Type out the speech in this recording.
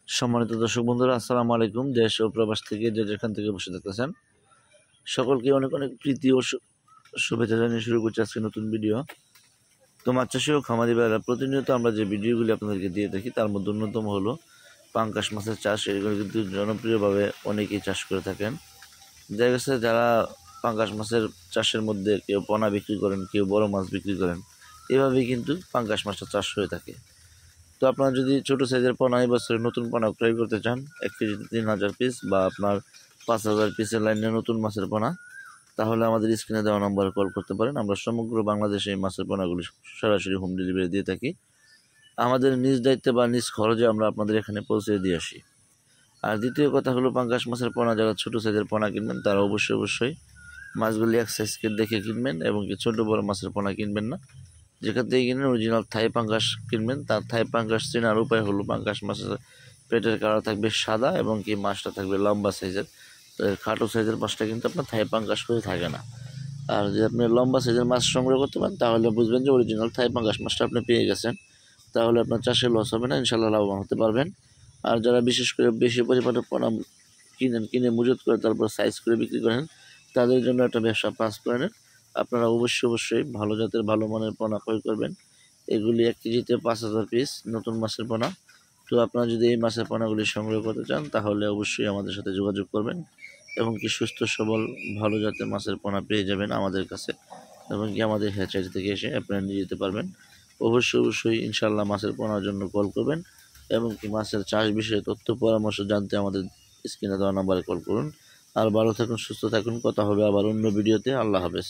সম্মানিত দর্শক বন্ধুরা, আসসালামু আলাইকুম। দেশ ও প্রবাস থেকে যে যেখান থেকে বসে দেখতেছেন সকলকে অনেক অনেক প্রীতি ও শুভেচ্ছা জানিয়ে শুরু করছি আজকে নতুন ভিডিও। তো মাছ চাষি ও খামারি ভাইরা প্রতিনিয়ত আমরা যে ভিডিওগুলি আপনাদেরকে দিয়ে থাকি তার মধ্যে অন্যতম হলো পাঙ্গাস মাছের চাষ। এগুলো কিন্তু জনপ্রিয়ভাবে অনেকেই চাষ করে থাকেন। দেখা গেছে যারা পাঙ্গাস মাছের চাষের মধ্যে কেউ পোনা বিক্রি করেন, কেউ বড় মাছ বিক্রি করেন, এভাবেই কিন্তু পাঙ্গাস মাছটা চাষ হয়ে থাকে। তো আপনারা যদি ছোটো সাইজের পোনা এই বছরে নতুন পোনা ক্রয় করতে চান, 1 কেজিতে 3000 পিস বা আপনার 5000 পিসের লাইনে নতুন মাছের পোনা, তাহলে আমাদের স্ক্রিনে দেওয়া নম্বরে কল করতে পারেন। আমরা সমগ্র বাংলাদেশে এই মাছের পোনাগুলি সরাসরি হোম ডেলিভারি দিয়ে থাকি। আমাদের নিজ দায়িত্বে বা নিজ খরচে আমরা আপনাদের এখানে পৌঁছে দিয়ে আসি। আর দ্বিতীয় কথা হলো, পাঙ্গাস মাছের পোনা যারা ছোটো সাইজের পোনা কিনবেন তারা অবশ্যই মাছগুলি এক সাইজকে দেখে কিনবেন এবং কি ছোটো বড় মাছের পোনা কিনবেন না। যেখান থেকে কিনেন অরিজিনাল থাই পাঙ্গাস কিনবেন। তার থাই পাঙ্গাস চেনার উপায় হলো, পাঙ্গাস মাছের পেটের কালার থাকবে সাদা এবং কি মাছটা থাকবে লম্বা সাইজের। তো খাটো সাইজের মাছটা কিন্তু আপনার থাই পাঙ্গাস হয়ে থাকে না। আর যদি আপনি লম্বা সাইজের মাছ সংগ্রহ করতে পারেন তাহলে বুঝবেন যে অরিজিনাল থাই পাঙ্গাস মাছটা আপনি পেয়ে গেছেন। তাহলে আপনার চাষে লস হবে না, ইনশাল্লাহ লাভবান হতে পারবেন। আর যারা বিশেষ করে বেশি পরিমাণে পোনা কিনে মজুত করে তারপর সাইজ করে বিক্রি করেন, তাদের জন্য একটা ব্যবসা পাস করে নেন। আপনারা অবশ্যই ভালো জাতের ভালো মানের পোনা ক্রয় করবেন। এগুলি 1 কেজিতে 5000 পিস নতুন মাছের পোনা। তো আপনারা যদি এই মাছের পোনাগুলি সংগ্রহ করতে চান তাহলে অবশ্যই আমাদের সাথে যোগাযোগ করবেন এবং কি সুস্থ সবল ভালো জাতের মাছের পোনা পেয়ে যাবেন আমাদের কাছে, এবং কি আমাদের হ্যাচারি থেকে এসে আপনারা নিয়ে যেতে পারবেন। অবশ্যই ইনশাল্লাহ মাছের পোনার জন্য কল করবেন এবং কি মাছের চাষ বিষয়ে তথ্য পরামর্শ জানতে আমাদের স্ক্রিনে দেওয়া নাম্বারে কল করুন। আর ভালো থাকুন, সুস্থ থাকুন। কথা হবে আবার অন্য ভিডিওতে। আল্লাহ হাফেজ।